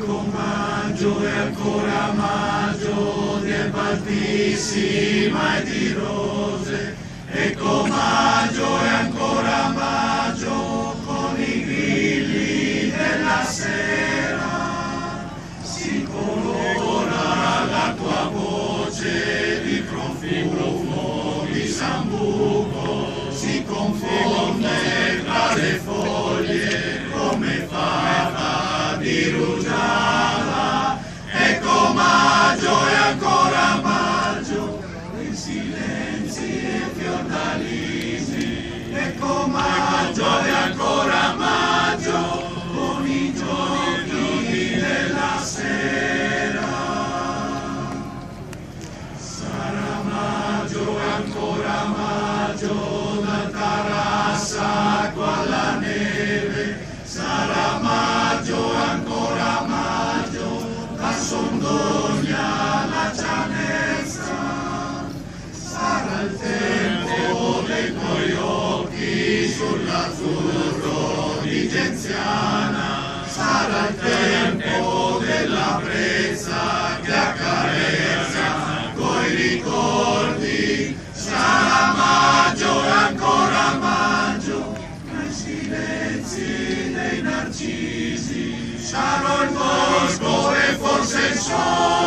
maggio e ancora maggio di erba altissima e di rose. Ecco maggio e ancora maggio con i grilli della sera. Si colora la tua voce di profumo di sambuco, si confonde tra le foglie come fata di rugiada. Ecco maggio e ancora maggio, in silenzi e fiordalisi. Ecco maggio e ancora maggio, con i giochi della sera. Sarà maggio e ancora maggio, dal Tarassaco alla neve. Sarà maggio e ancora maggio, da Sondogna alla Cianezza. Sarà il tempo dei tuoi occhi sull'azzurro di Genziana. Sarà il tempo della brezza che accarezza coi ricordi. Sarà maggio e ancora maggio, nei silenzi dei narcisi. Sarò il bosco e forse il sole.